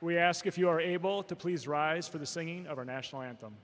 We ask if you are able to please rise for the singing of our national anthem.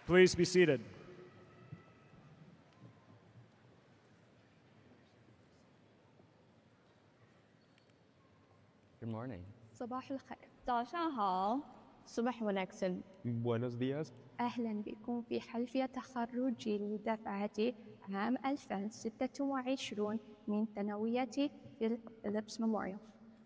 Please be seated. Good morning. صباح الخير. 早上好 صباح ونكسن. Buenos días. أهلا بكم في حفل تخرج لدفعة عام 2026 من ثانوية فيليبس ميموريال.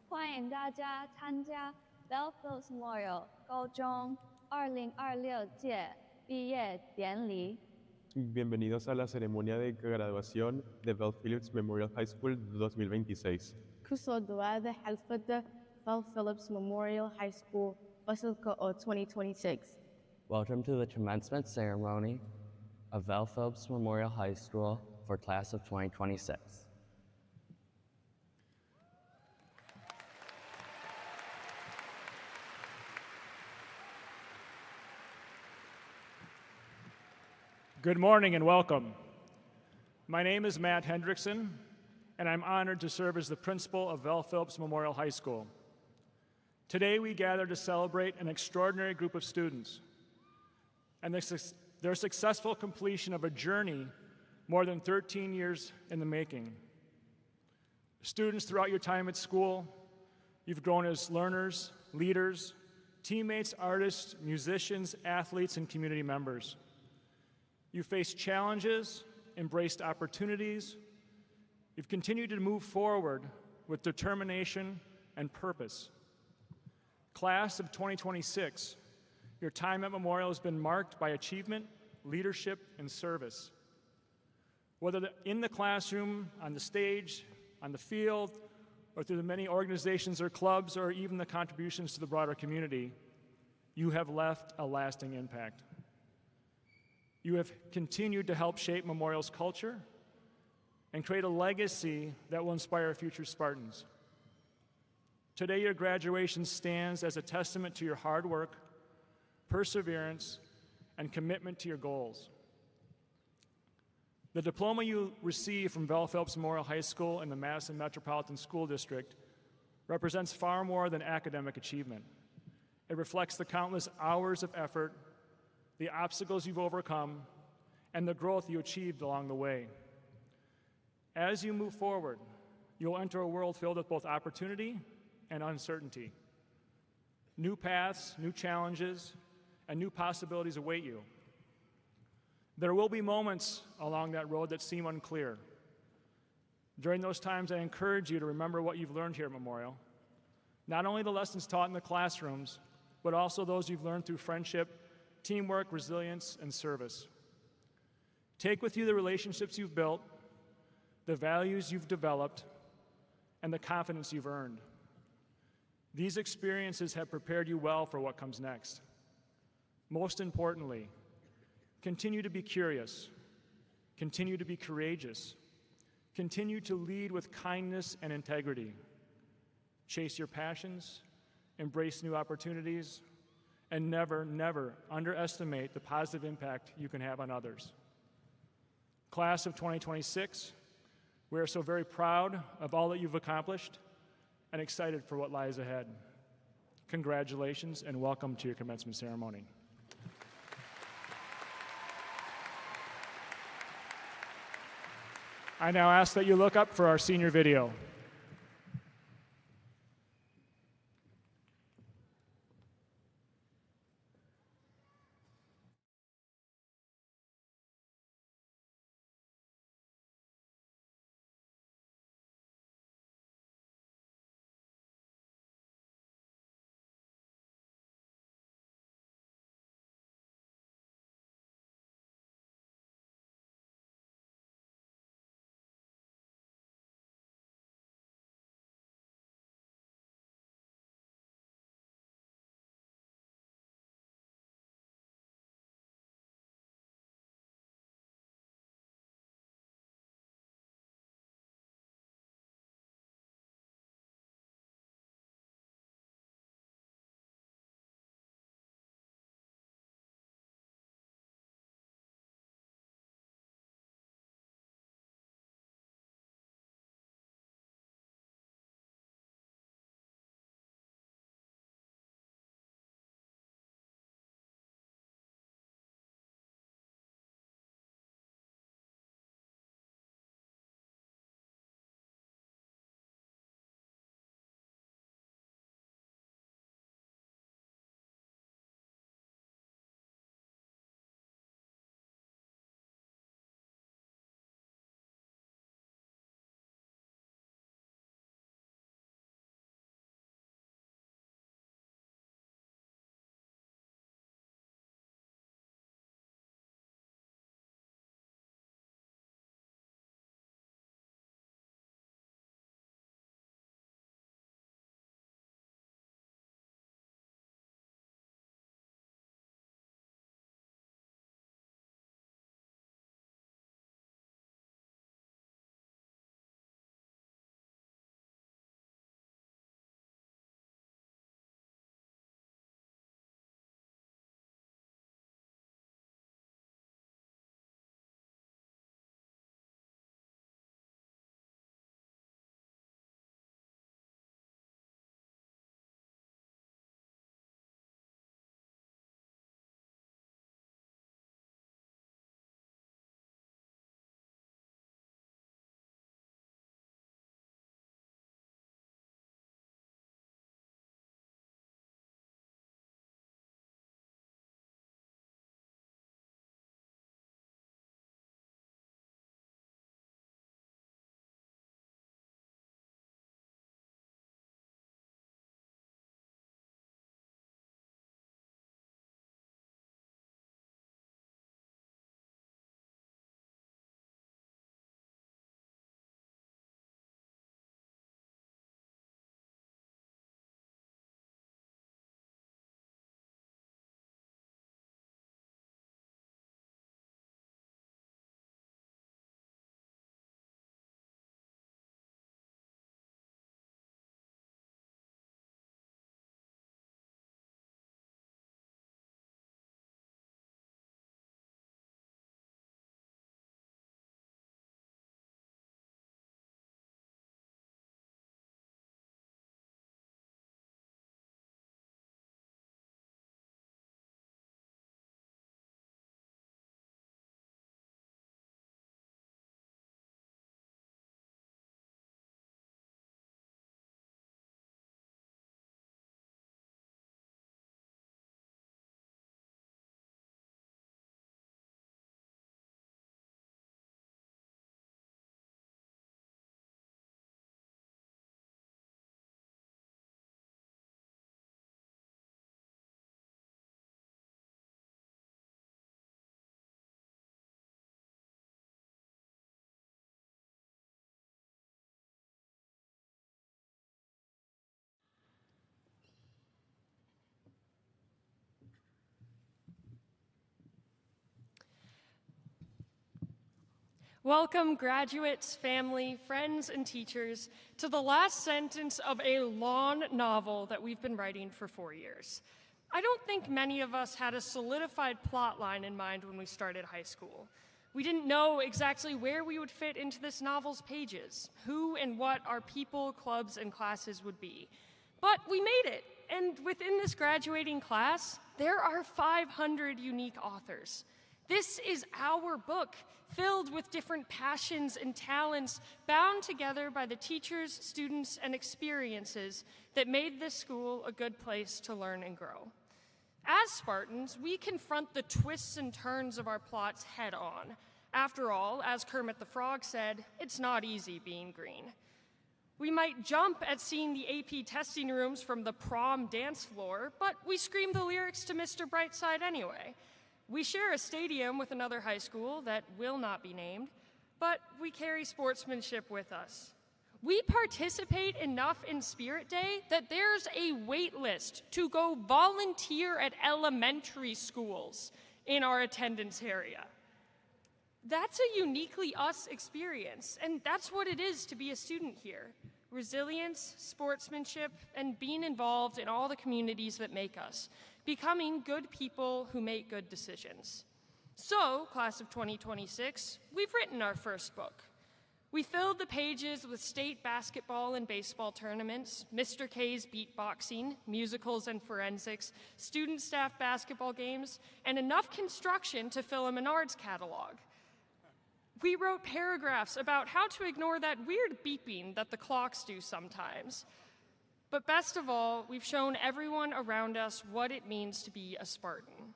欢迎大家参加 Bell Phillips Memorial 高中2026届毕业典礼。 Bienvenidos a la ceremonia de graduación de Bell Phillips Memorial High School 2026. كصدوات حفل Bell Phillips Memorial High School فصل 2026. Welcome to the commencement ceremony of Val Phillips Memorial High School for class of 2026. Good morning and welcome. My name is Matt Hendrickson, and I'm honored to serve as the principal of Val Phillips Memorial High School. Today we gather to celebrate an extraordinary group of students and their successful completion of a journey more than 13 years in the making. Students, throughout your time at school, you've grown as learners, leaders, teammates, artists, musicians, athletes, and community members. You've faced challenges, embraced opportunities. You've continued to move forward with determination and purpose. Class of 2026, your time at Memorial has been marked by achievement, leadership, and service. Whether in the classroom, on the stage, on the field, or through the many organizations or clubs, or even the contributions to the broader community, you have left a lasting impact. You have continued to help shape Memorial's culture and create a legacy that will inspire future Spartans. Today, your graduation stands as a testament to your hard work, perseverance, and commitment to your goals. The diploma you receive from Val Phillips Memorial High School in the Madison Metropolitan School District represents far more than academic achievement. It reflects the countless hours of effort, the obstacles you've overcome, and the growth you achieved along the way. As you move forward, you'll enter a world filled with both opportunity and uncertainty. New paths, new challenges, and new possibilities await you. There will be moments along that road that seem unclear. During those times, I encourage you to remember what you've learned here at Memorial. Not only the lessons taught in the classrooms, but also those you've learned through friendship, teamwork, resilience, and service. Take with you the relationships you've built, the values you've developed, and the confidence you've earned. These experiences have prepared you well for what comes next. Most importantly, continue to be curious, continue to be courageous, Continue to lead with kindness and integrity. Chase your passions, embrace new opportunities, and never, never underestimate the positive impact you can have on others. Class of 2026, we are so very proud of all that you've accomplished and excited for what lies ahead. Congratulations and welcome to your commencement ceremony. I now ask that you look up for our senior video. Welcome, graduates, family, friends, and teachers, to the last sentence of a long novel that we've been writing for 4 years. I don't think many of us had a solidified plot line in mind when we started high school. We didn't know exactly where we would fit into this novel's pages, who and what our people, clubs, and classes would be. But we made it, and within this graduating class, there are 500 unique authors. This is our book, filled with different passions and talents, bound together by the teachers, students, and experiences that made this school a good place to learn and grow. As Spartans, we confront the twists and turns of our plots head on. After all, as Kermit the Frog said, it's not easy being green. We might jump at seeing the AP testing rooms from the prom dance floor, but we scream the lyrics to Mr. Brightside anyway. We share a stadium with another high school that will not be named, but we carry sportsmanship with us. We participate enough in Spirit Day that there's a wait list to go volunteer at elementary schools in our attendance area. That's a uniquely us experience, and that's what it is to be a student here. Resilience, sportsmanship, and being involved in all the communities that make us, becoming good people who make good decisions. So, class of 2026, we've written our first book. We filled the pages with state basketball and baseball tournaments, Mr. K's beatboxing, musicals and forensics, student staff basketball games, and enough construction to fill a Menards catalog. We wrote paragraphs about how to ignore that weird beeping that the clocks do sometimes. But best of all, we've shown everyone around us what it means to be a Spartan.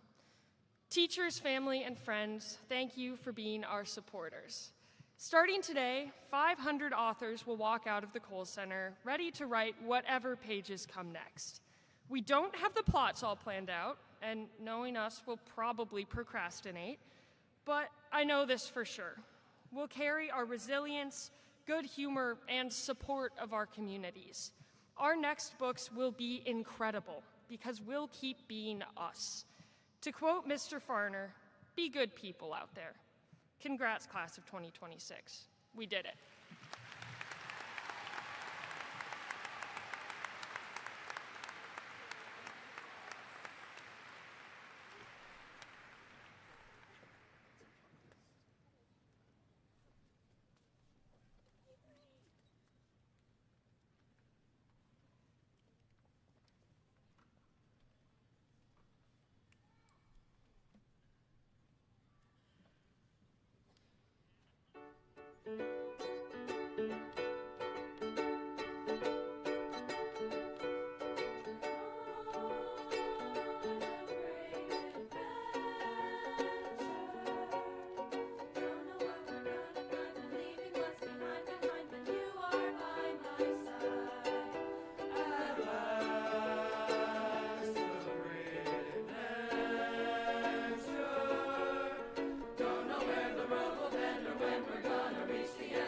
Teachers, family, and friends, thank you for being our supporters. Starting today, 500 authors will walk out of the Kohl Center ready to write whatever pages come next. We don't have the plots all planned out, and knowing us, we'll probably procrastinate, but I know this for sure. We'll carry our resilience, good humor, and support of our communities. Our next books will be incredible because we'll keep being us. To quote Mr. Farner, be good people out there. Congrats, class of 2026. We did it. Don't know where the road will bend or when we're gonna reach the end.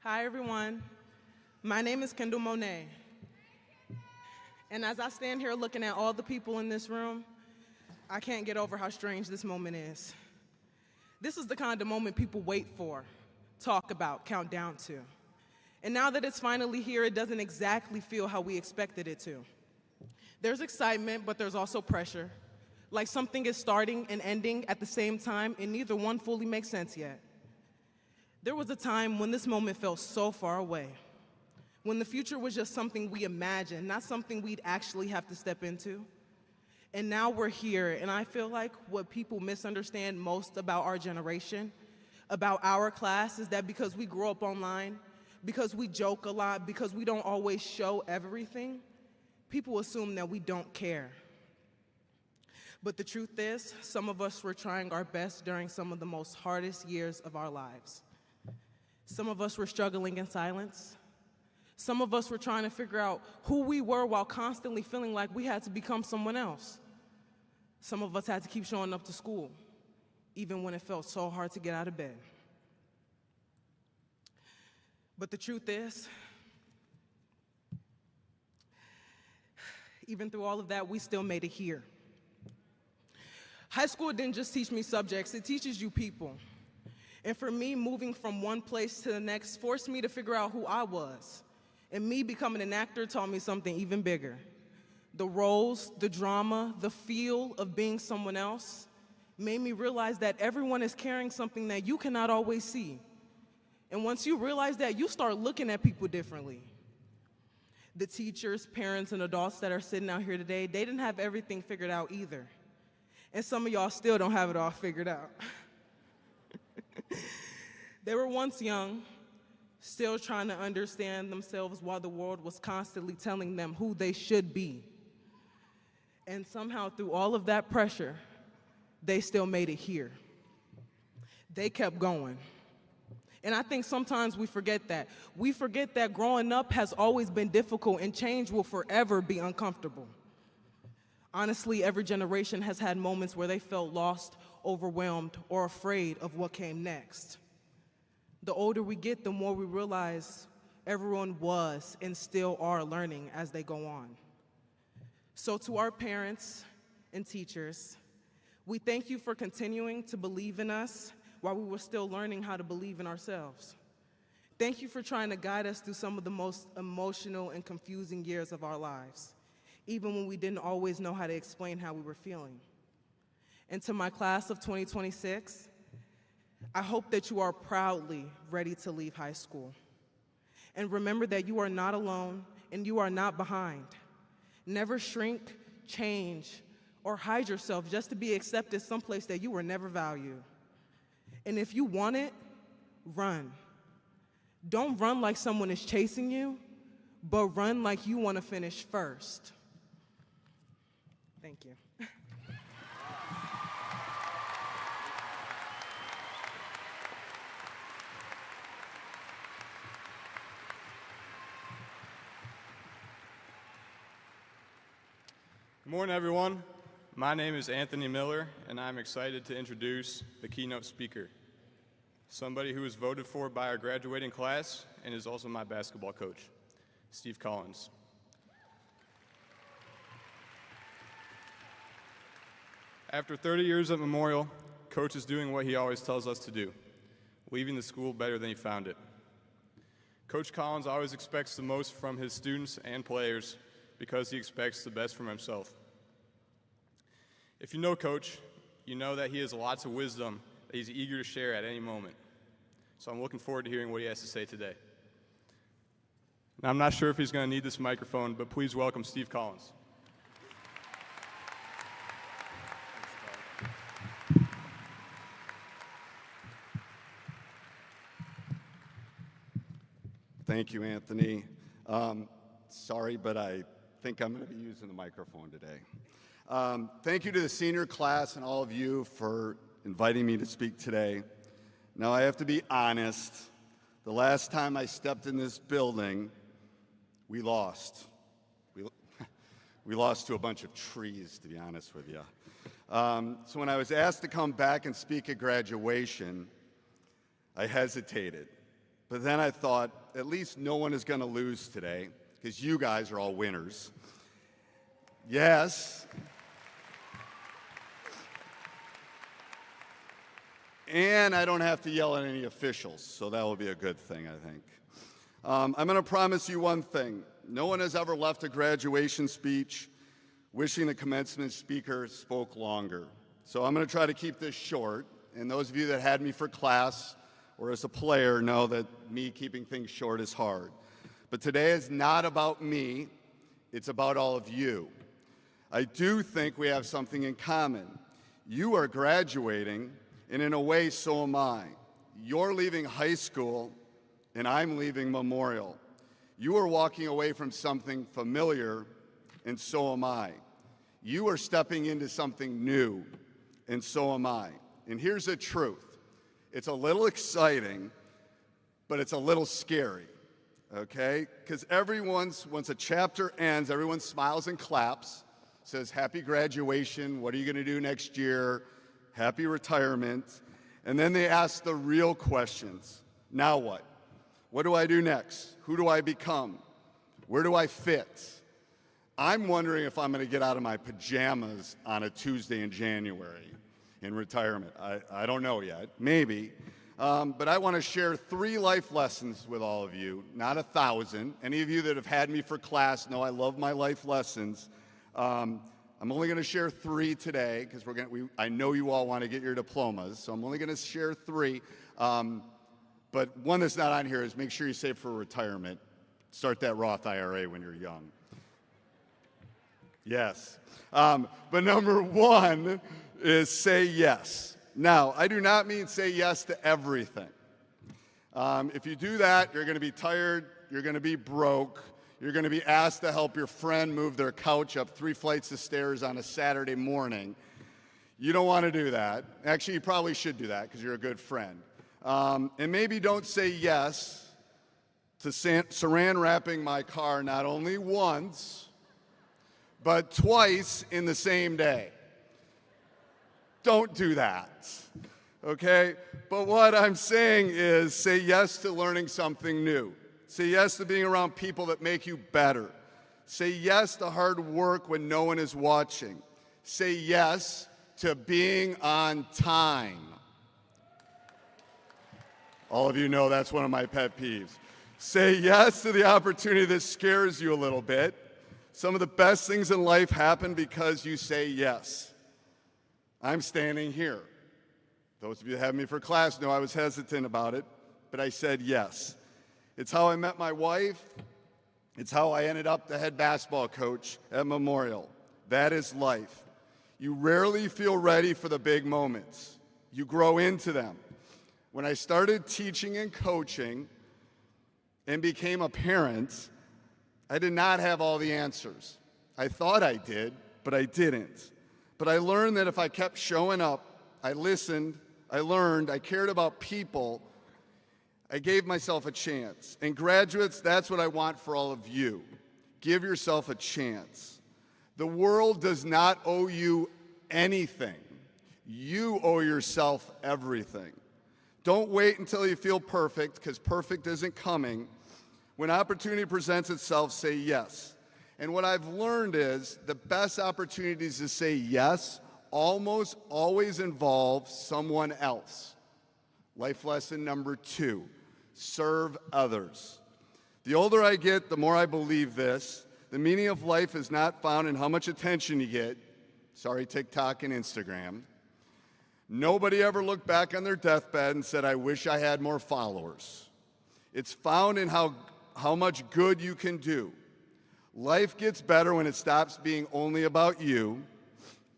Hi, everyone. My name is Kendall Monet. And as I stand here looking at all the people in this room, I can't get over how strange this moment is. This is the kind of moment people wait for, talk about, count down to. And now that it's finally here, it doesn't exactly feel how we expected it to. There's excitement, but there's also pressure. Like something is starting and ending at the same time, and neither one fully makes sense yet. There was a time when this moment felt so far away, when the future was just something we imagined, not something we'd actually have to step into. And now we're here, and I feel like what people misunderstand most about our generation, about our class, is that because we grow up online, because we joke a lot, because we don't always show everything, people assume that we don't care. But the truth is, some of us were trying our best during some of the most hardest years of our lives. Some of us were struggling in silence. Some of us were trying to figure out who we were while constantly feeling like we had to become someone else. Some of us had to keep showing up to school, even when it felt so hard to get out of bed. But the truth is, even through all of that, we still made it here. High school didn't just teach me subjects, it teaches you people. And for me, moving from one place to the next forced me to figure out who I was. And me becoming an actor taught me something even bigger. The roles, the drama, the feel of being someone else made me realize that everyone is carrying something that you cannot always see. And once you realize that, you start looking at people differently. The teachers, parents, and adults that are sitting out here today, they didn't have everything figured out either. And some of y'all still don't have it all figured out. They were once young, still trying to understand themselves while the world was constantly telling them who they should be. And somehow through all of that pressure, they still made it here. They kept going. And I think sometimes we forget that. We forget that growing up has always been difficult and change will forever be uncomfortable. Honestly, every generation has had moments where they felt lost, overwhelmed, or afraid of what came next. The older we get, the more we realize everyone was and still are learning as they go on. So to our parents and teachers, we thank you for continuing to believe in us while we were still learning how to believe in ourselves. Thank you for trying to guide us through some of the most emotional and confusing years of our lives, even when we didn't always know how to explain how we were feeling. And to my class of 2026, I hope that you are proudly ready to leave high school. And remember that you are not alone and you are not behind. Never shrink, change, or hide yourself just to be accepted someplace that you were never valued. And if you want it, run. Don't run like someone is chasing you, but run like you want to finish first. Thank you. Good morning, everyone. My name is Anthony Miller, and I'm excited to introduce the keynote speaker, somebody who was voted for by our graduating class and is also my basketball coach, Steve Collins. After 30 years at Memorial, Coach is doing what he always tells us to do, leaving the school better than he found it. Coach Collins always expects the most from his students and players because he expects the best from himself. If you know Coach, you know that he has lots of wisdom that he's eager to share at any moment. So I'm looking forward to hearing what he has to say today. Now, I'm not sure if he's going to need this microphone, but please welcome Steve Collins. Thank you, Anthony. Sorry, but I think I'm going to be using the microphone today. Thank you to the senior class and all of you for inviting me to speak today. Now, I have to be honest. The last time I stepped in this building, we lost. We lost to a bunch of trees, to be honest with you. So when I was asked to come back and speak at graduation, I hesitated. But then I thought, at least no one is going to lose today, because you guys are all winners. Yes. And I don't have to yell at any officials, so that will be a good thing, I think. I'm going to promise you one thing. No one has ever left a graduation speech wishing the commencement speaker spoke longer. So I'm going to try to keep this short. And those of you that had me for class or as a player know that me keeping things short is hard. But today is not about me. It's about all of you. I do think we have something in common. You are graduating, and in a way, so am I. You're leaving high school, and I'm leaving Memorial. You are walking away from something familiar, and so am I. You are stepping into something new, and so am I. And here's the truth. It's a little exciting, but it's a little scary, okay? Because once a chapter ends, everyone smiles and claps, says, happy graduation, what are you gonna do next year? Happy retirement. And then they ask the real questions. Now what? What do I do next? Who do I become? Where do I fit? I'm wondering if I'm going to get out of my pajamas on a Tuesday in January in retirement. I don't know yet, maybe. But I want to share 3 life lessons with all of you, not 1,000. Any of you that have had me for class know I love my life lessons. I'm only going to share 3 today because I know you all want to get your diplomas, so I'm only going to share 3. But one that's not on here is make sure you save for retirement. Start that Roth IRA when you're young. Yes. But number 1 is say yes. Now, I do not mean say yes to everything. If you do that, you're going to be tired, you're going to be broke, you're going to be asked to help your friend move their couch up 3 flights of stairs on a Saturday morning. You don't want to do that. Actually, you probably should do that because you're a good friend. And maybe don't say yes to saran wrapping my car not only once, but twice in the same day. Don't do that, okay? But what I'm saying is say yes to learning something new. Say yes to being around people that make you better. Say yes to hard work when no one is watching. Say yes to being on time. All of you know that's one of my pet peeves. Say yes to the opportunity that scares you a little bit. Some of the best things in life happen because you say yes. I'm standing here. Those of you that have me for class know I was hesitant about it, but I said yes. It's how I met my wife. It's how I ended up the head basketball coach at Memorial. That is life. You rarely feel ready for the big moments. You grow into them. When I started teaching and coaching and became a parent, I did not have all the answers. I thought I did, but I didn't. But I learned that if I kept showing up, I listened, I learned, I cared about people, I gave myself a chance. And graduates, that's what I want for all of you. Give yourself a chance. The world does not owe you anything. You owe yourself everything. Don't wait until you feel perfect, because perfect isn't coming. When opportunity presents itself, say yes. And what I've learned is the best opportunities to say yes almost always involve someone else. Life lesson number 2, serve others. The older I get, the more I believe this. The meaning of life is not found in how much attention you get. Sorry, TikTok and Instagram. Nobody ever looked back on their deathbed and said, I wish I had more followers. It's found in how much good you can do. Life gets better when it stops being only about you.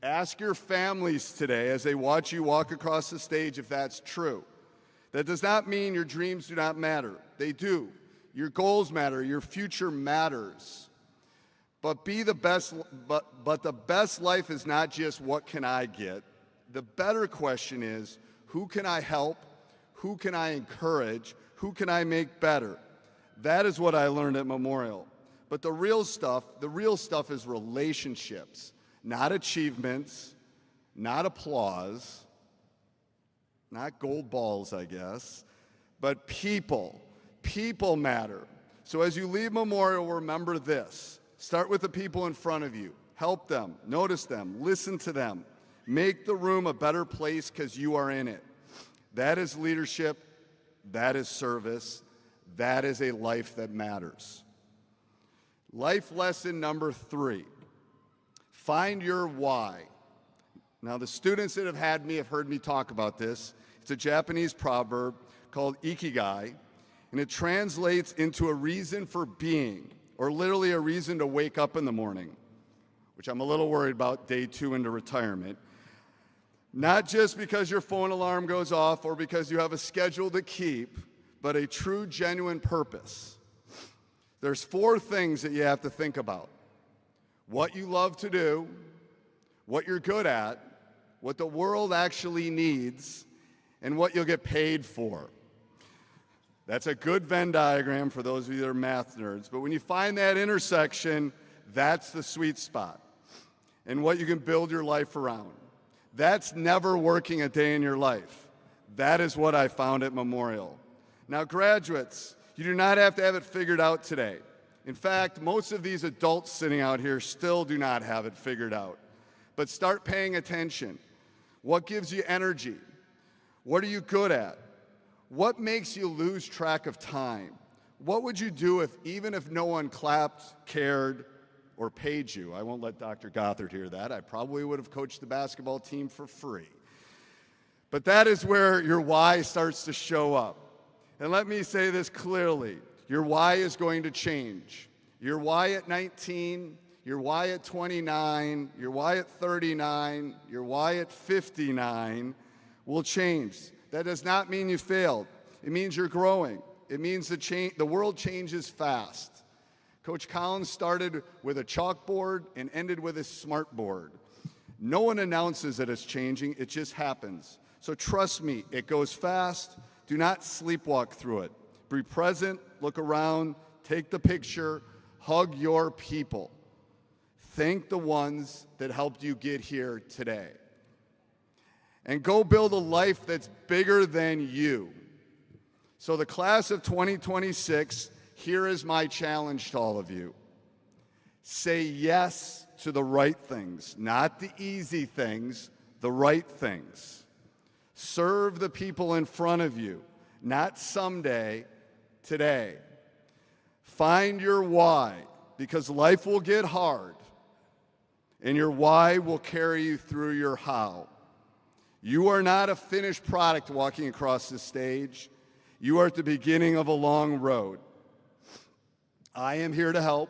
Ask your families today as they watch you walk across the stage if that's true. That does not mean your dreams do not matter. They do. Your goals matter. Your future matters. But the best life is not just what can I get. The better question is, who can I help? Who can I encourage? Who can I make better? That is what I learned at Memorial. But the real stuff is relationships, not achievements, not applause, not gold balls, I guess, but people. People matter. So as you leave Memorial, remember this. Start with the people in front of you. Help them, notice them, listen to them. Make the room a better place because you are in it. That is leadership. That is service. That is a life that matters. Life lesson number 3. Find your why. Now, the students that have had me have heard me talk about this. It's a Japanese proverb called ikigai, and it translates into a reason for being, or literally a reason to wake up in the morning, which I'm a little worried about day 2 into retirement. Not just because your phone alarm goes off or because you have a schedule to keep, but a true, genuine purpose. There's 4 things that you have to think about. What you love to do, what you're good at, what the world actually needs, and what you'll get paid for. That's a good Venn diagram for those of you that are math nerds. But when you find that intersection, that's the sweet spot and what you can build your life around. That's never working a day in your life. That is what I found at Memorial. Now, graduates, you do not have to have it figured out today. In fact, most of these adults sitting out here still do not have it figured out. But start paying attention. What gives you energy? What are you good at? What makes you lose track of time? What would you do even if no one clapped, cared, or paid you? I won't let Dr. Gothard hear that. I probably would have coached the basketball team for free. But that is where your why starts to show up. And let me say this clearly. Your why is going to change. Your why at 19, your why at 29, your why at 39, your why at 59 will change. That does not mean you failed. It means you're growing. It means the world changes fast. Coach Collins started with a chalkboard and ended with a smartboard. No one announces that it's changing. It just happens. So trust me, it goes fast. Do not sleepwalk through it. Be present, look around, take the picture, hug your people. Thank the ones that helped you get here today. And go build a life that's bigger than you. So the class of 2026, here is my challenge to all of you. Say yes to the right things, not the easy things, the right things. Serve the people in front of you, not someday, today. Find your why, because life will get hard, and your why will carry you through your how. You are not a finished product walking across the stage. You are at the beginning of a long road. I am here to help.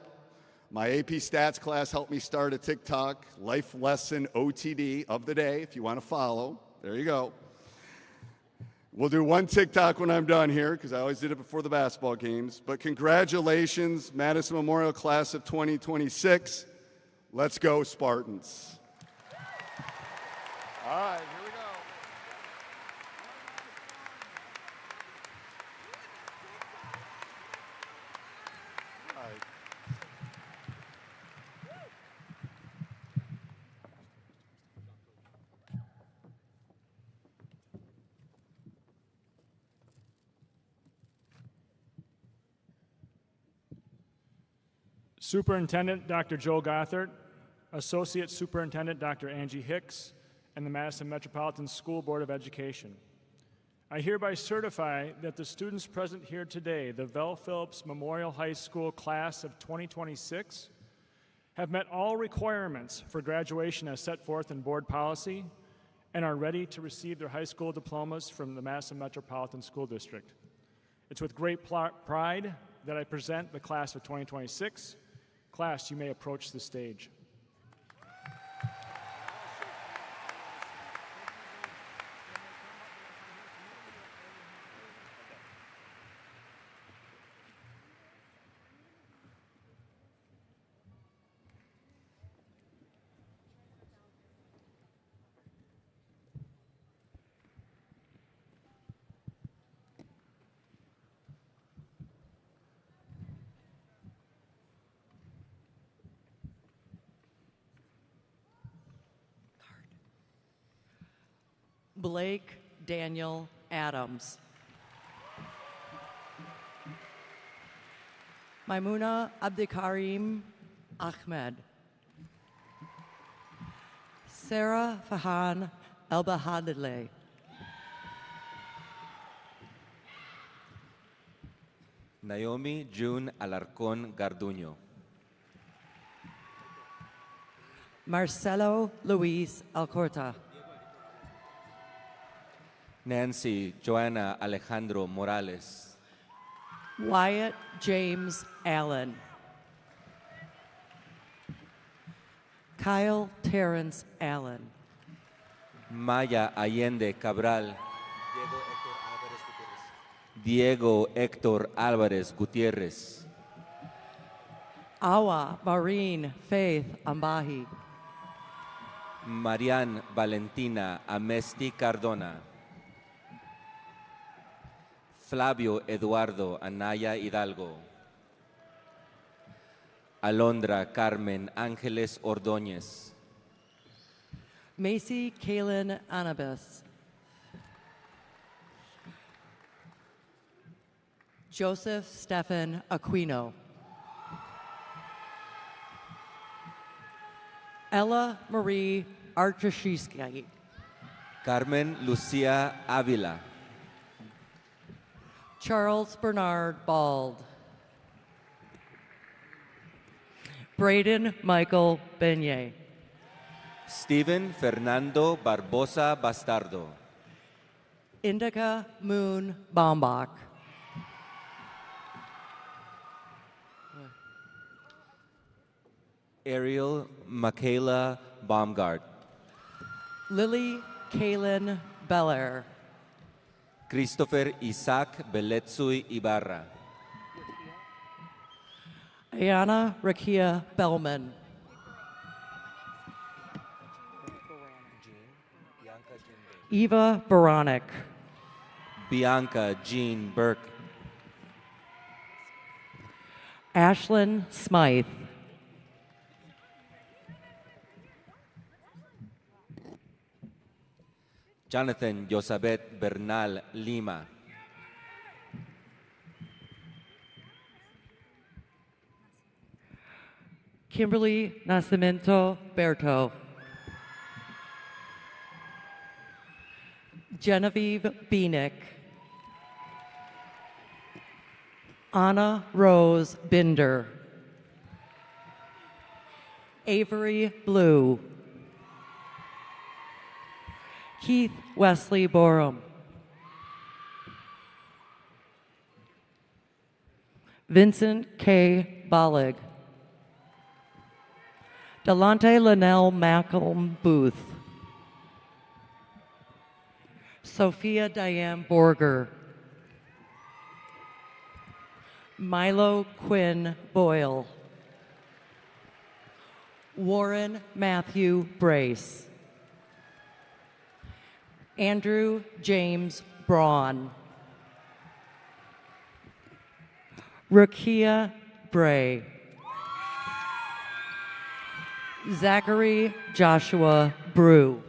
My AP Stats class helped me start a TikTok life lesson OTD of the day, if you want to follow. There you go. We'll do one TikTok when I'm done here, because I always did it before the basketball games. But congratulations, Madison Memorial Class of 2026. Let's go, Spartans. All right, here we go. All right. Superintendent Dr. Joe Gothard, Associate Superintendent Dr. Angie Hicks, and the Madison Metropolitan School Board of Education. I hereby certify that the students present here today, the Vel Phillips Memorial High School Class of 2026, have met all requirements for graduation as set forth in board policy and are ready to receive their high school diplomas from the Madison Metropolitan School District. It's with great pride that I present the Class of 2026. Class, you may approach the stage. Blake Daniel Adams. Maimuna Abdikarim Ahmed. Sarah Fahan Elbahadleh. Naomi June Alarcón Garduño. Marcelo Luis Alcorta. Nancy Joanna Alejandro Morales. Wyatt James Allen. Kyle Terrence Allen. Maya Allende Cabral. Diego Héctor Álvarez Gutiérrez. Awa Maureen Faith Ambahi. Marian Valentina Amesti Cardona. Flavio Eduardo Anaya Hidalgo. Alondra Carmen Ángeles Ordóñez. Macy Kaylin Anabis. Joseph Stephen Aquino. Ella Marie Archishski. Carmen Lucía Ávila. Charles Bernard Bald. Braden Michael Beignet. Steven Fernando Barbosa Bastardo. Indica Moon Bombach. Ariel Michaela Baumgart. Lily Kaylin Belair. Christopher Isaac Beletsui Ibarra. Ayana Rakia Bellman. Eva Baronic. Bianca Jean Burke. Ashlyn Smythe. Jonathan Josabet Bernal Lima. Kimberly Nascimento Berto. Genevieve Beanick. Anna Rose Binder. Avery Blue. Keith Wesley Borum. Vincent K. Bollig. Delante Linnell Malcolm Booth. Sophia Diane Borger. Milo Quinn Boyle. Warren Matthew Brace. Andrew James Braun. Rukia Bray. Zachary Joshua Brew.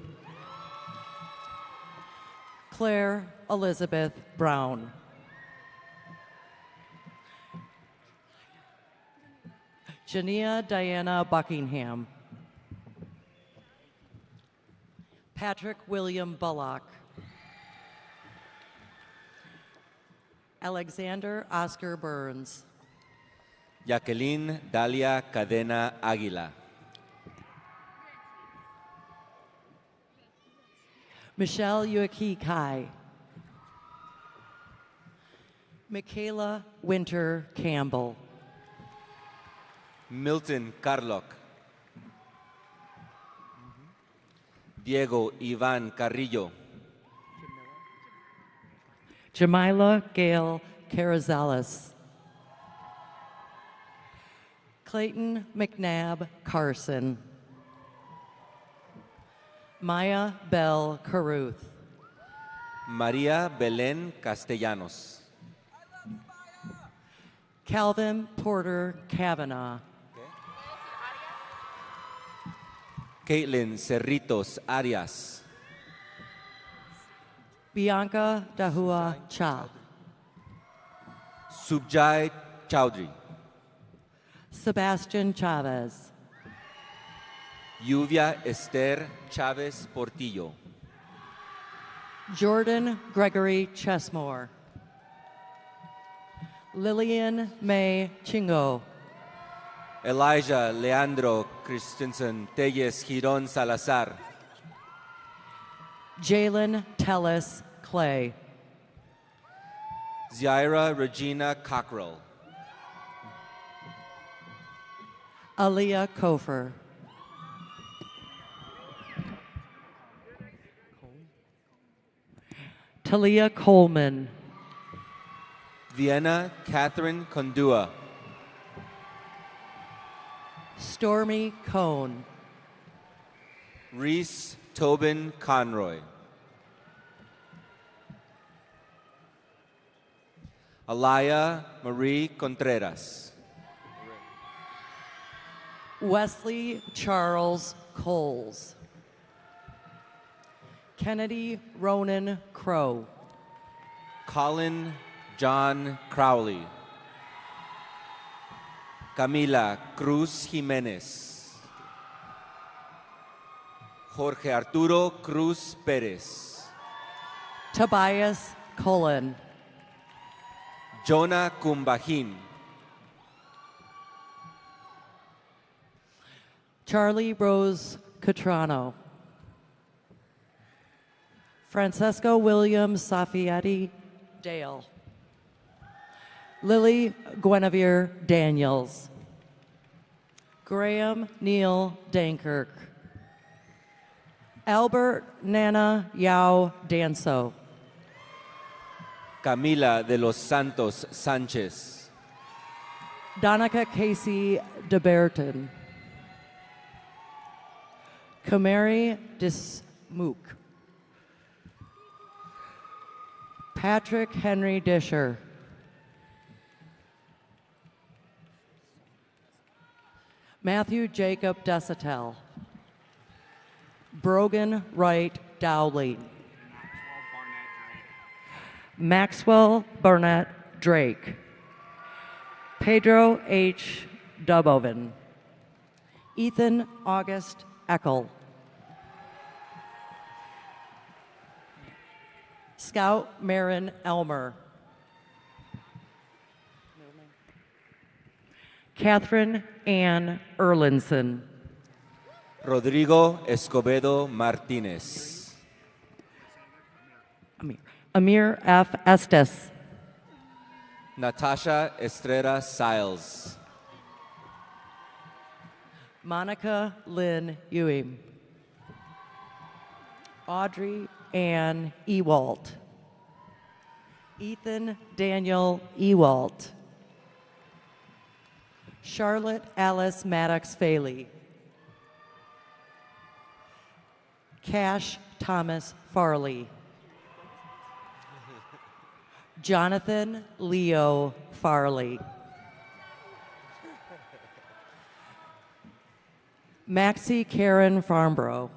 Claire Elizabeth Brown. Jania Diana Buckingham. Patrick William Bullock. Alexander Oscar Burns. Jacqueline Dalia Cadena Águila. Michelle Yuaki Kai. Michaela Winter Campbell. Milton Carlock. Diego Iván Carrillo. Jamila Gail Carazales. Clayton McNabb Carson. Maya Bell Caruth. María Belén Castellanos. Calvin Porter Kavanaugh. Caitlin Cerritos Arias. Bianca Dahua Cha. Subjai Chowdhury. Sebastian Chavez. Lluvia Esther Chávez Portillo. Jordan Gregory Chesmore. Lillian May Chingo. Elijah Leandro Christensen Telles Giron Salazar. Jalen Tellis Clay. Zaira Regina Cockrell. Aaliyah Kofer. Talia Coleman. Vienna Catherine Condua. Stormy Cone. Reese Tobin Conroy. Alaya Marie Contreras. Wesley Charles Coles. Kennedy Ronan Crow. Colin John Crowley. Camila Cruz Jiménez. Jorge Arturo Cruz Pérez. Tobias Cullen. Jonah Kumbahin. Charlie Rose Catrano. Francesco William Safietti Dale. Lily Guinevere Daniels. Graham Neil Dankirk. Albert Nana Yao Danso. Camila de los Santos Sánchez. Donica Casey DeBerton. Kamari Dismook. Patrick Henry Disher. Matthew Jacob Desatel. Brogan Wright Dowley. Maxwell Burnett Drake. Pedro H. Duboven. Ethan August Eckel. Scout Marin Elmer. Catherine Ann Erlinson. Rodrigo Escobedo Martínez. Amir F. Estes. Natasha Estrella Siles. Monica Lynn Ewing. Audrey Ann Ewalt. Ethan Daniel Ewalt. Charlotte Alice Maddox Faley. Cash Thomas Farley. Jonathan Leo Farley. Maxie Karen Farnborough.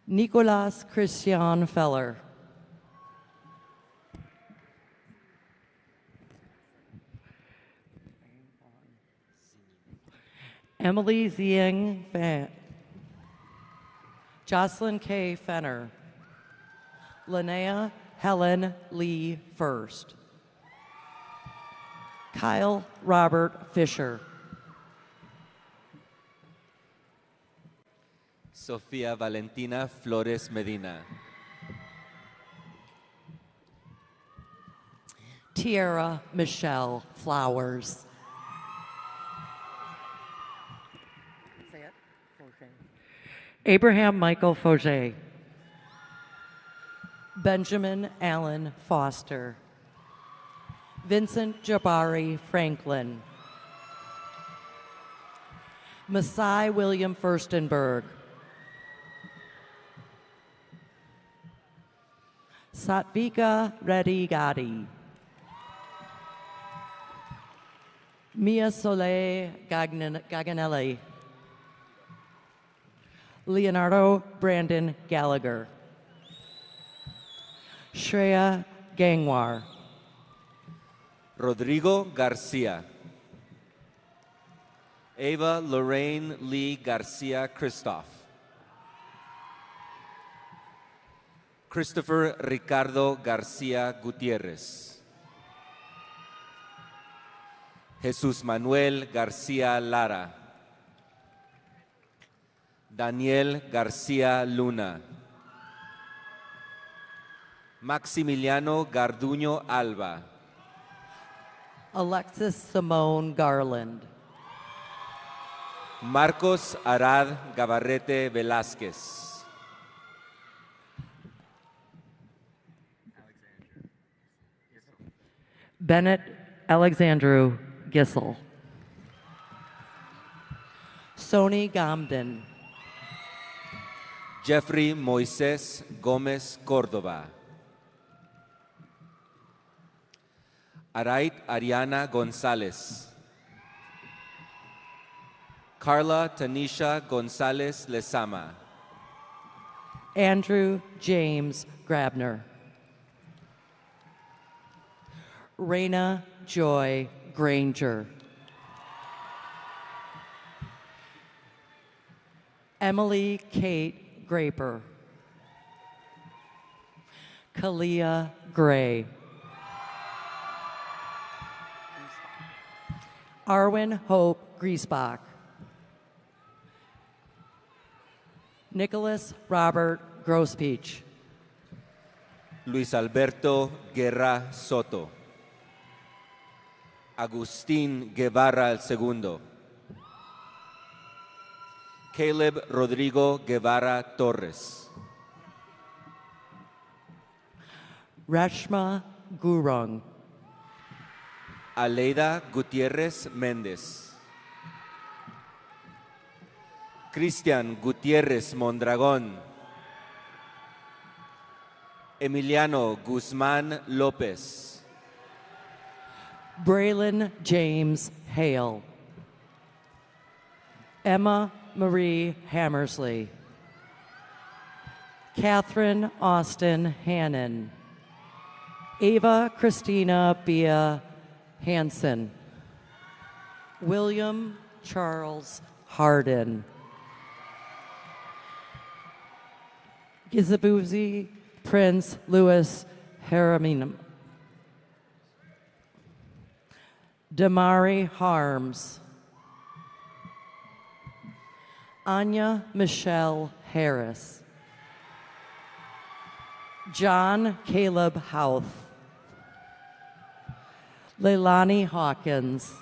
Nicolas Christian Feller. Emily Zieng Fan. Jocelyn K. Fenner. Linnea Helen Lee First. Kyle Robert Fisher. Sofía Valentina Flores Medina. Tierra Michelle Flowers. Abraham Michael Fauget. Benjamin Allen Foster. Vincent Jabari Franklin. Masai William Furstenberg. Satvika Reddy Gadi. Mia Soleil Gaganelli. Leonardo Brandon Gallagher. Shreya Gangwar. Rodrigo Garcia. Ava Lorraine Lee Garcia Christoph. Christopher Ricardo Garcia Gutierrez. Jesús Manuel García Lara. Daniel García Luna. Maximiliano Garduño Alba. Alexis Simone Garland. Marcos Arad Gabarrete Velázquez. Bennett Alexandru Gissel. Sony Gamden. Jeffrey Moisés Gómez Córdoba. Arait Ariana González. Carla Tanisha González Lezama. Andrew James Grabner. Raina Joy Granger. Emily Kate Graper. Kalia Gray. Arwen Hope Griesbach. Nicholas Robert Grospeach. Luis Alberto Guerra Soto. Agustín Guevara II. Caleb Rodrigo Guevara Torres. Rashma Gurung. Aleida Gutiérrez Méndez. Cristian Gutiérrez Mondragón. Emiliano Guzmán López. Braylon James Hale. Emma Marie Hammersley. Catherine Austin Hannon. Ava Christina Bia Hansen. William Charles Hardin. Gizabuzi Prince Louis Haraminum. Damari Harms. Anya Michelle Harris. John Caleb Houth. Leilani Hawkins.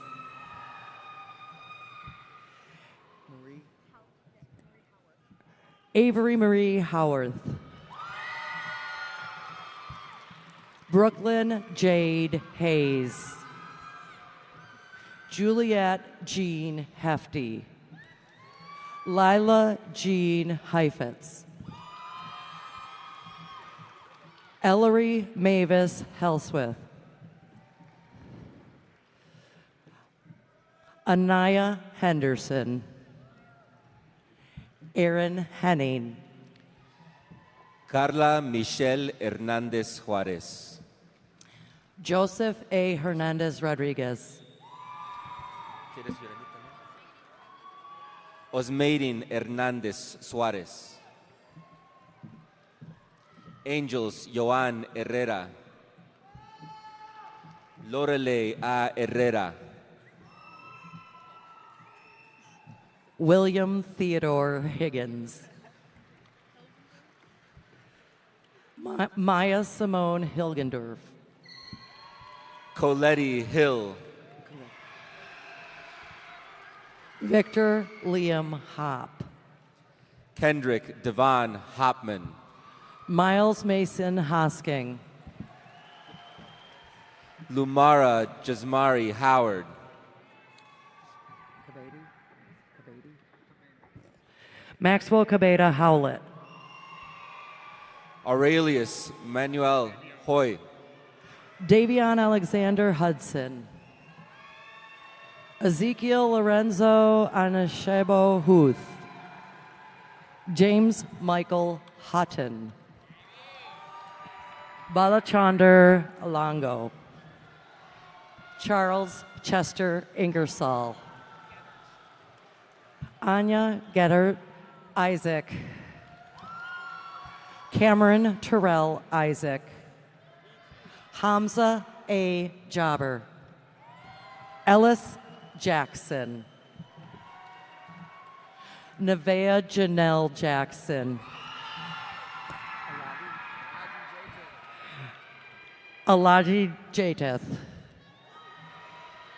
Avery Marie Howarth. Brooklyn Jade Hayes. Juliet Jean Hefty. Lila Jean Heifetz. Ellery Mavis Helswith. Anaya Henderson. Aaron Henning. Carla Michelle Hernández Juárez. Joseph A. Hernandez Rodriguez. Osmeirin Hernández Suárez. Angels Joan Herrera. Lorelei A. Herrera. William Theodore Higgins. Maya Simone Hilgendorf. Coletti Hill. Victor Liam Hopp. Kendrick Devon Hopman. Miles Mason Hosking. Lumara Jasmari Howard. Maxwell Cabeda Howlett. Aurelius Manuel Hoy. Davion Alexander Hudson. Ezekiel Lorenzo Anashebo Huth. James Michael Hutton. Balachandar Alongo. Charles Chester Ingersoll. Anya Gettert Isaac. Cameron Terrell Isaac. Hamza A. Jobber. Ellis Jackson. Nevaeh Janelle Jackson. Alaji Jateth.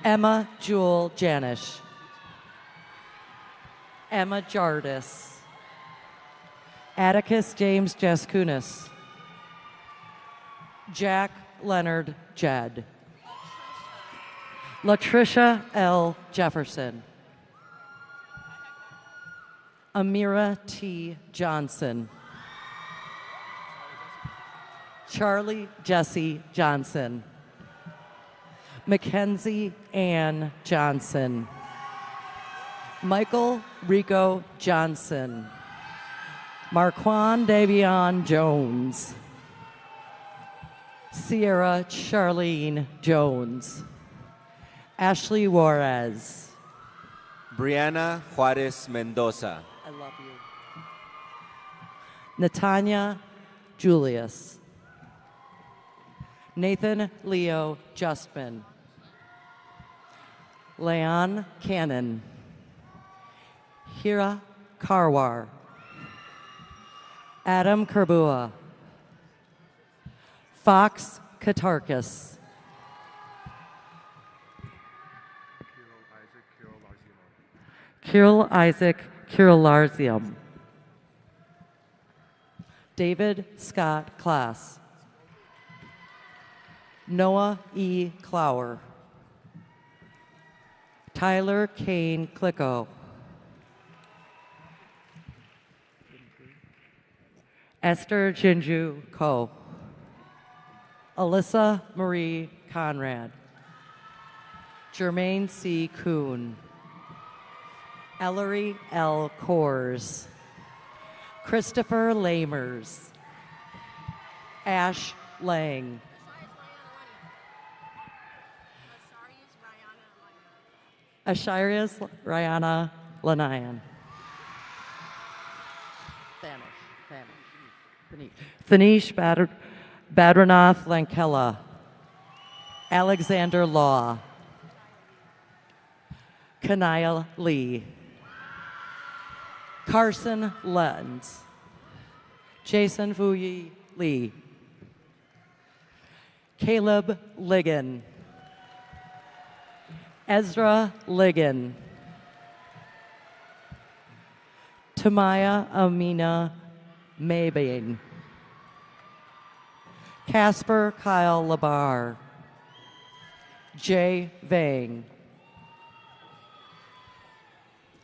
Emma Jewel Janish. Emma Jardis. Atticus James Jaskunas. Jack Leonard Jed. Latricia L. Jefferson. Amira T. Johnson. Charlie Jesse Johnson. Mackenzie Ann Johnson. Michael Rico Johnson. Marquand Davion Jones. Sierra Charlene Jones. Ashley Juarez. Brianna Juarez Mendoza. I love you. Natanya Julius. Nathan Leo Justman. Leon Cannon. Hira Karwar. Adam Kerbua. Fox Katarkis. Kirill Isaac Kirilarzium. David Scott Klass. Noah E. Clower. Tyler Kane Clicko. Esther Jinju Ko. Alyssa Marie Conrad. Jermaine C. Kuhn. Ellery L. Coors. Christopher Lamers. Ash Lang. Asharias Rihanna Lanayan. Thanish Badranath Lankella. Alexander Law. Kanaya Lee. Carson Lentz. Jason Fuyi Lee. Caleb Ligon. Ezra Ligon. Tamaya Amina Maybane. Casper Kyle Labar. Jay Vang.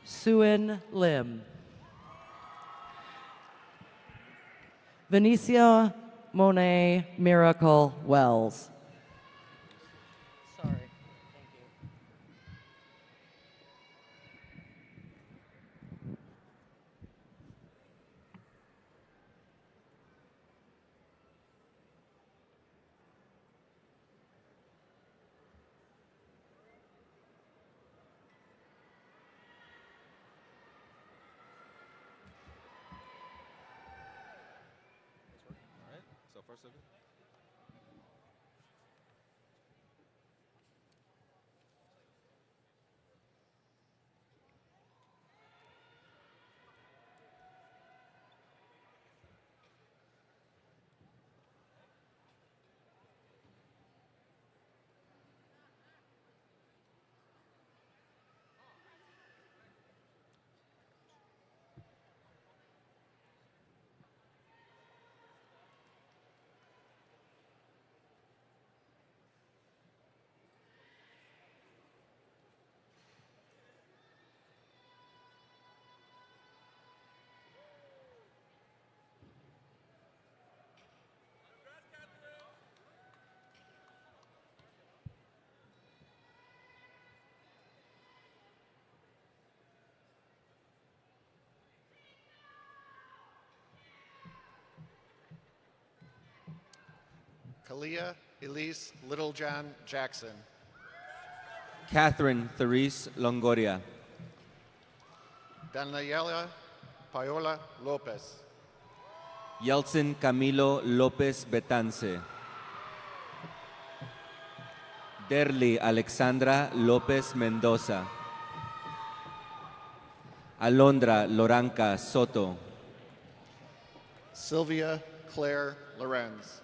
Suin Lim. Venicia Monet Miracle Wells. Sorry. Thank you. Kalia Elise Littlejohn Jackson. Catherine Therese Longoria. Daniela Paola Lopez. Yeltsin Camilo Lopez Betance. Derly Alexandra Lopez Mendoza. Alondra Loranca Soto. Sylvia Claire Lorenz.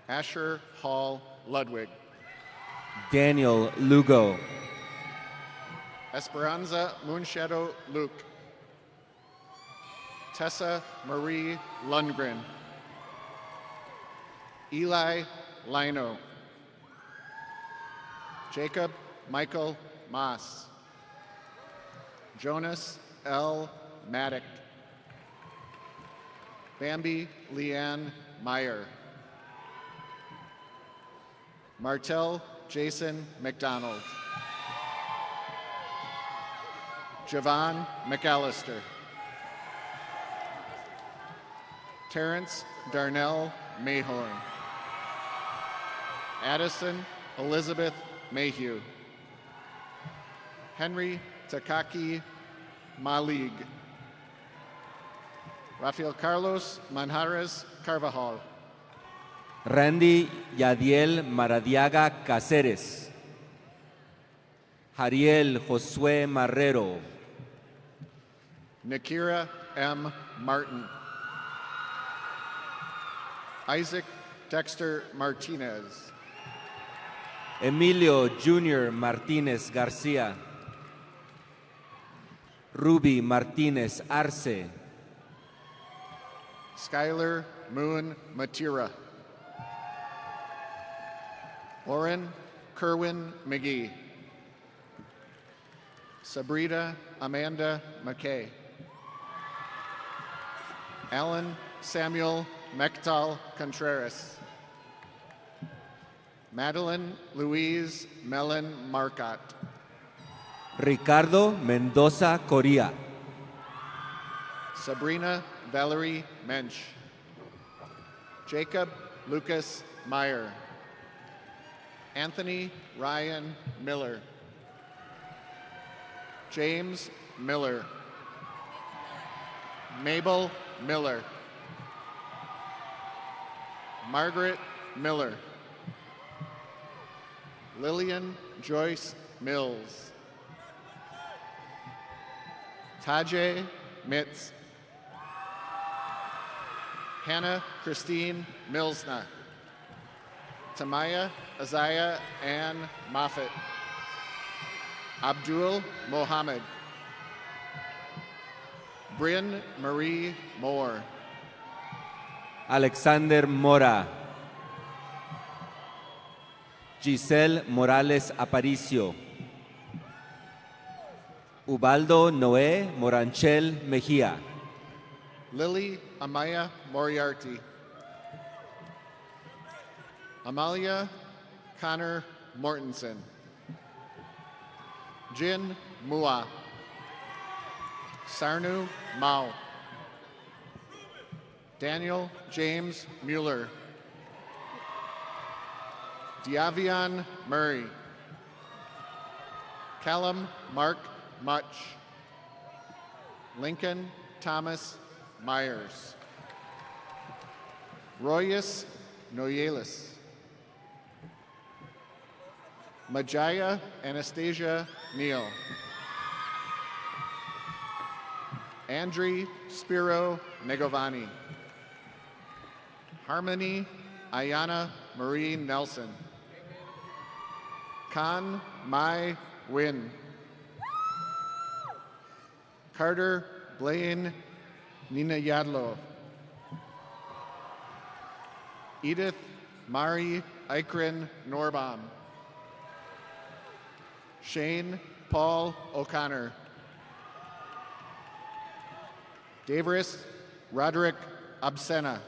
Asher Hall Ludwig. Daniel Lugo. Esperanza Moonshadow Luke. Tessa Marie Lundgren. Eli Lino. Jacob Michael Moss. Jonas L. Maddock. Bambi Leanne Meyer. Martel Jason McDonald. Javon McAllister. Terrence Darnell Mayhorn. Addison Elizabeth Mayhew. Henry Takaki Malig. Rafael Carlos Manjarres Carvajal. Randy Yadiel Maradiaga Cáceres. Jariel Josué Marrero. Nakira M. Martin. Isaac Dexter Martinez. Emilio Junior Martínez García. Ruby Martínez Arce. Skylar Moon Matira. Oren Kerwin McGee. Sabrina Amanda McKay. Alan Samuel Mechtal Contreras. Madeline Louise Mellon Marcotte. Ricardo Mendoza Coria. Sabrina Valerie Mensch. Jacob Lucas Meyer. Anthony Ryan Miller. James Miller. Mabel Miller. Margaret Miller. Lillian Joyce Mills. Tajay Mitz. Hannah Christine Milsna. Tamaya Azaya Ann Moffett. Abdul Mohammed. Bryn Marie Moore. Alexander Mora. Giselle Morales Aparicio. Ubaldo Noé Moranchel Mejía. Lily Amaya Moriarty. Amalia Connor Mortensen. Jin Mua. Sarnu Mao. Daniel James Mueller. Diavion Murray. Callum Mark Much. Lincoln Thomas Myers. Royus Noyelis. Majaya Anastasia Neal. Andri Spiro Negovani. Harmony Ayana Marie Nelson. Khan Mai Win. Carter Blaine Nina Yadlo. Edith Mari Ikren Norbaum. Shane Paul O'Connor. Davris Roderick Absena.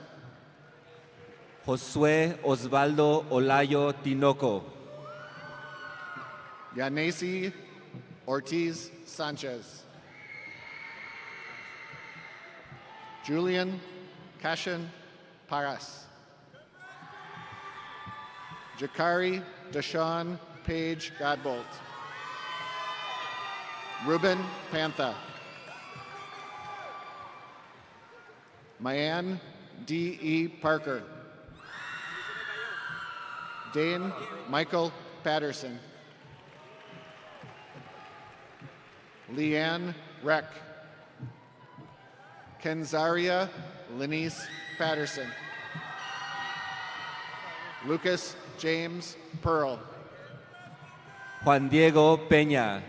Josué Osvaldo Olayo Tinoco. Yanesi Ortiz Sanchez. Julian Cashin Paras. Jakari Deshawn Page Godbolt. Ruben Pantha. Mayanne D.E. Parker. Dane Michael Patterson. Leanne Reck. Kenzaria Lenice Patterson. Lucas James Pearl. Juan Diego Peña,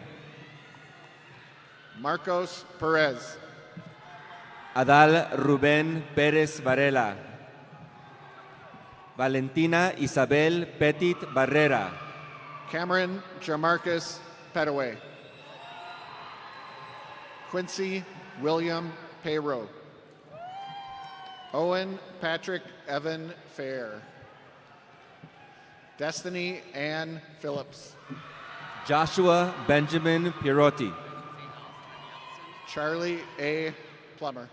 Marcos Perez. Adal Rubén Pérez Varela, Valentina Isabel Petit Barrera, Cameron Jamarcus Petaway. Quincy William Payro. Owen Patrick Evan Fair. Destiny Ann Phillips. Joshua Benjamin Pirotti, Charlie A. Plummer.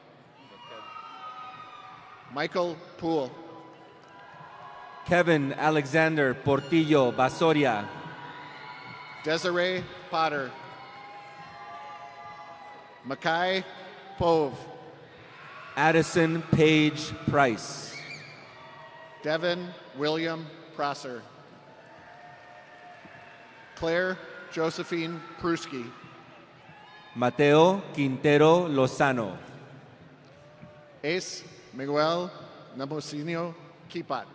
Michael Poole. Kevin Alexander Portillo Basoria, Desiree Potter. Makai Pove. Addison Page Price, Devin William Prosser. Claire Josephine Pruski. Mateo Quintero Lozano, Ace Miguel Namosinio Kipat.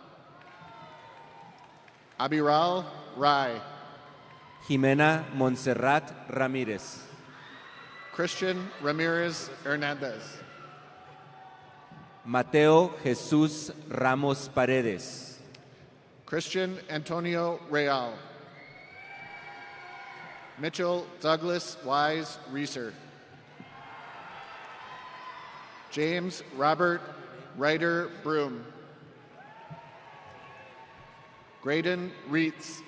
Abiral Rai. Jimena Montserrat Ramírez, Christian Ramirez Hernandez. Mateo Jesús Ramos Paredes, Christian Antonio Real. Mitchell Douglas Wise Reeser. James Robert Ryder Broom. Graydon Reitz.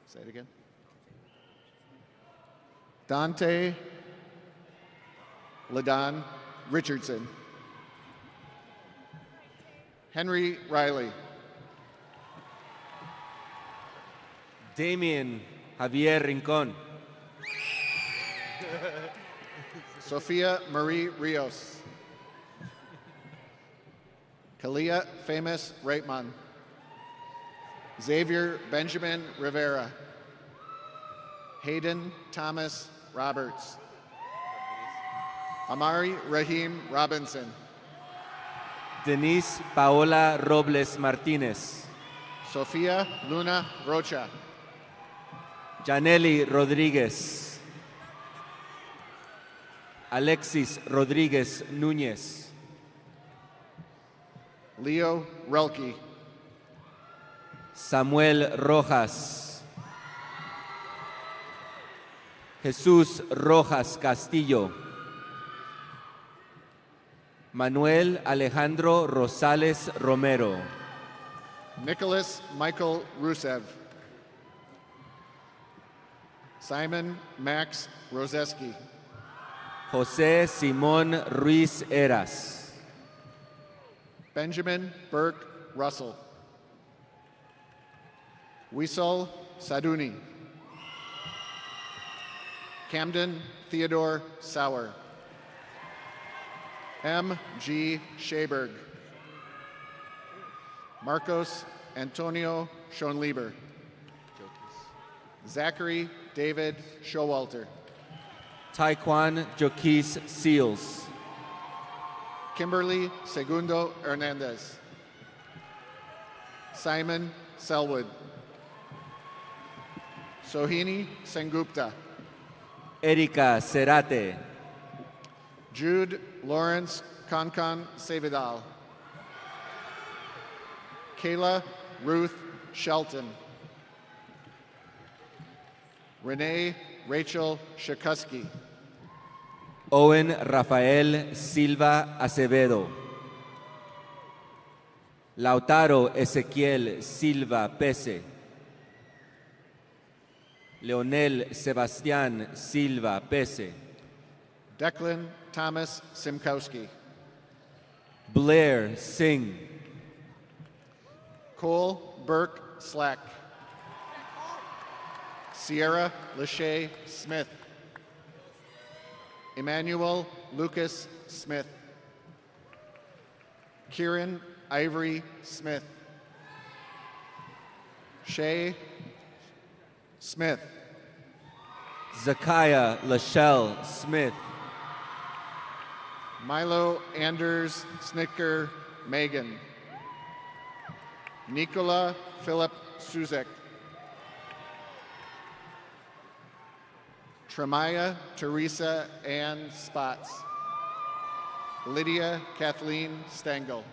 Say it again. Dante Ladon Richardson. Henry Riley. Damien Javier Rincón, Sofia Marie Rios. Kalia Famous Reitman. Xavier Benjamin Rivera. Hayden Thomas Roberts. Amari Raheem Robinson. Denise Paola Robles Martínez, Sofia Luna Rocha. Janely Rodríguez, Alexis Rodríguez Núñez, Leo Relke. Samuel Rojas, Jesús Rojas Castillo, Manuel Alejandro Rosales Romero, Nicholas Michael Rusev. Simon Max Roseski. José Simón Ruiz Eras, Benjamin Burke Russell. Wisol Saduni. Camden Theodore Sauer. M. G. Shaberg. Marcos Antonio Schoenlieber. Zachary David Showalter. Taekwon Joquis Seals, Kimberly Segundo Hernandez. Simon Selwood. Sohini Sengupta. Erika Cerate, Jude Lawrence Concon Sevidal. Kayla Ruth Shelton. Renee Rachel Shakusky. Owen Rafael Silva Acevedo, Lautaro Ezequiel Silva Pese, Leonel Sebastián Silva Pese, Declan Thomas Simkowski. Blair Singh. Cole Burke Slack. Sierra Lachey Smith. Emmanuel Lucas Smith. Kieran Ivory Smith. Shay Smith. Zakiah Lachelle Smith. Milo Anders Snicker Megan. Nicola Philip Suzek. Tremaya Teresa Ann Spots. Lydia Kathleen Stengel.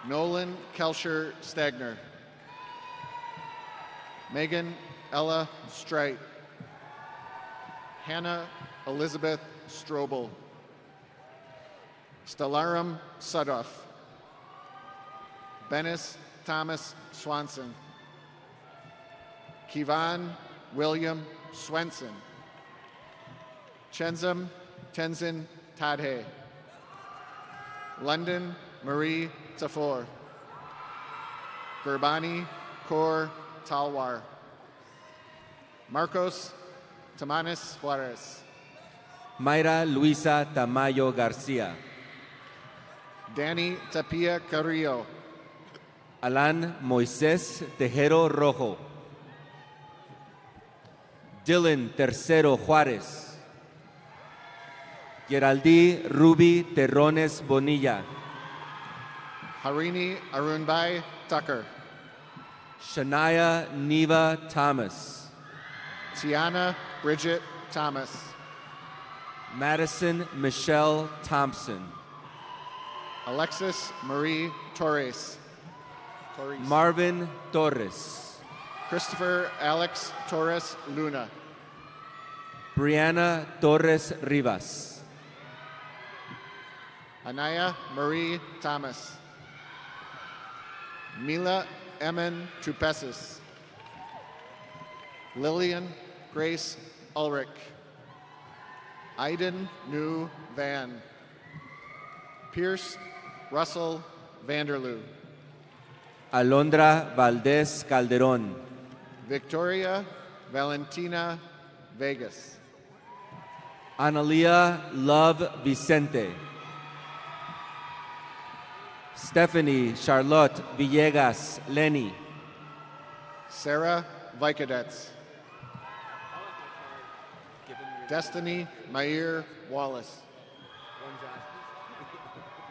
Nolan Kelcher Stegner. Megan Ella Streit. Hannah Elizabeth Strobel. Stellarum Sudoff. Bennis Thomas Swanson. Kivan William Swenson. Chenzam Tenzin Tadhe. London Marie Tafor. Gurbani Kaur Talwar. Marcos Tamanes Juarez. Mayra Luisa Tamayo Garcia. Danny Tapia Carrillo. Alan Moisés Tejero Rojo. Dylan Tercero Juárez. Geraldí Ruby Terrones Bonilla. Harini Arunbai Tucker. Shania Neva Thomas. Tiana Bridget Thomas. Madison Michelle Thompson. Alexis Marie Torres. Marvin Torres. Christopher Alex Torres Luna. Brianna Torres Rivas. Anaya Marie Thomas. Mila Emin Tupesis. Lillian Grace Ulrich. Aiden New Van. Pierce Russell Vanderloo. Alondra Valdez Calderón. Victoria Valentina Vegas. Analia Love Vicente. Stephanie Charlotte Villegas Lenny. Sarah Vikadets. Destiny Mayer Wallace.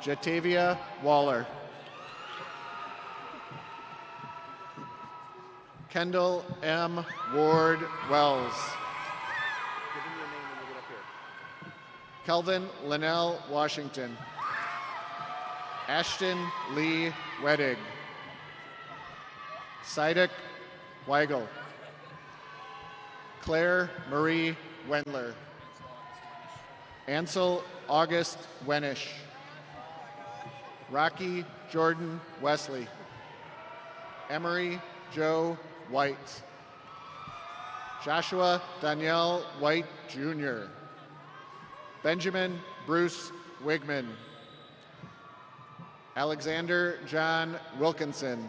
Jatavia Waller. Kendall M. Ward Wells. Kelvin Linnell Washington. Ashton Lee Weddig. Sidek Weigel. Claire Marie Wendler. Ansel August Wenish. Rocky Jordan Wesley. Emery Joe White. Joshua Danielle White Jr. Benjamin Bruce Wigman. Alexander John Wilkinson.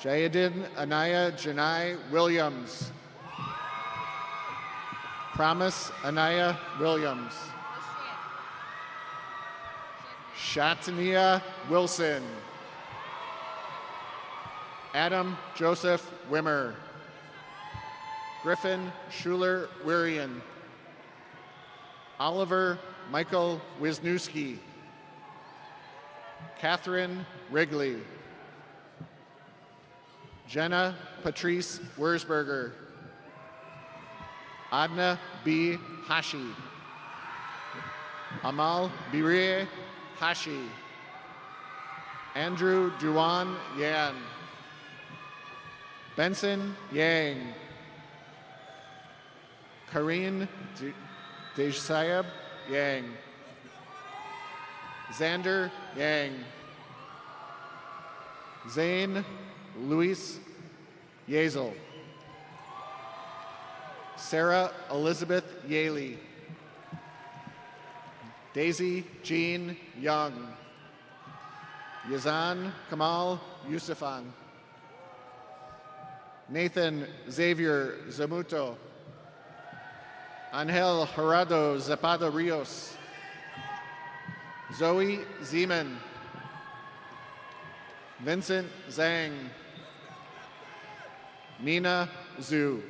Jayadin Anaya Janai Williams. Promise Anaya Williams. Shatania Wilson. Adam Joseph Wimmer. Griffin Schuler Wirian. Oliver Michael Wisniewski. Catherine Wrigley. Jenna Patrice Wurzberger. Adna B. Hashi. Amal Birie Hashi. Andrew Duan Yan. Benson Yang. Karine Dejsayab Yang. Xander Yang. Zane Luis Yezel. Sarah Elizabeth Yaley. Daisy Jean Young. Yazan Kamal Yusufan. Nathan Xavier Zamuto. Angel Gerardo Zapata Rios. Zoe Zeman. Vincent Zhang. Nina Zhu.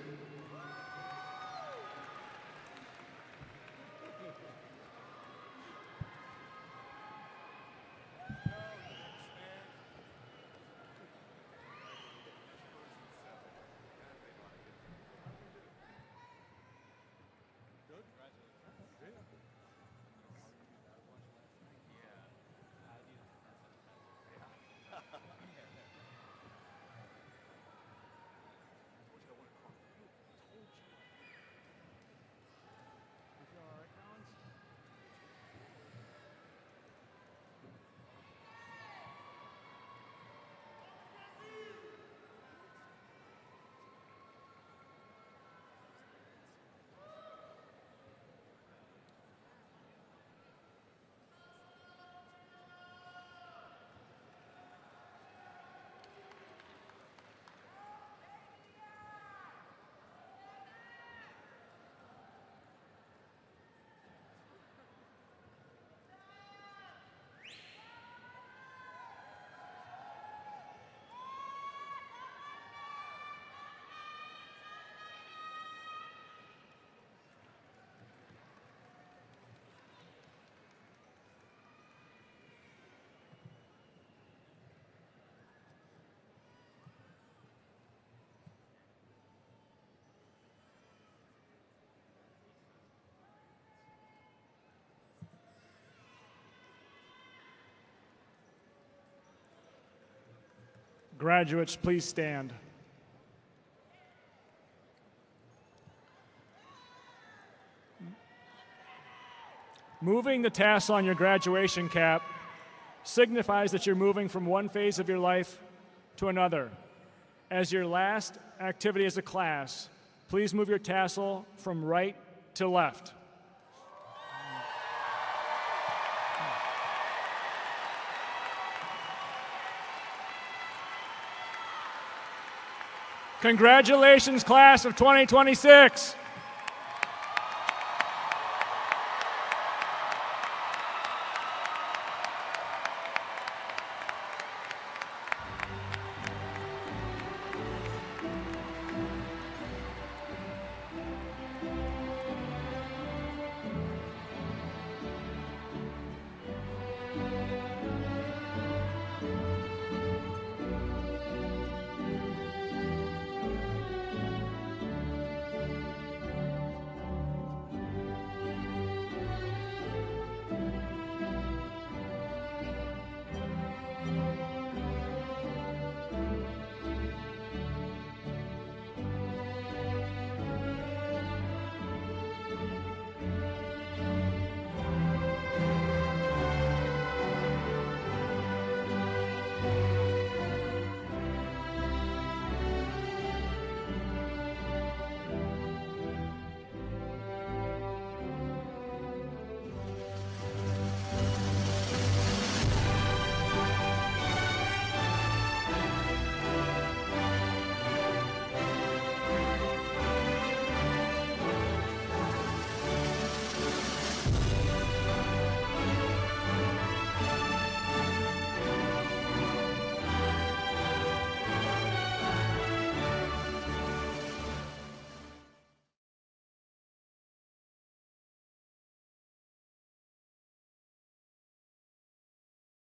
Graduates, please stand. Moving the tassel on your graduation cap signifies that you're moving from one phase of your life to another. As your last activity as a class, please move your tassel from right to left. Congratulations, class of 2026.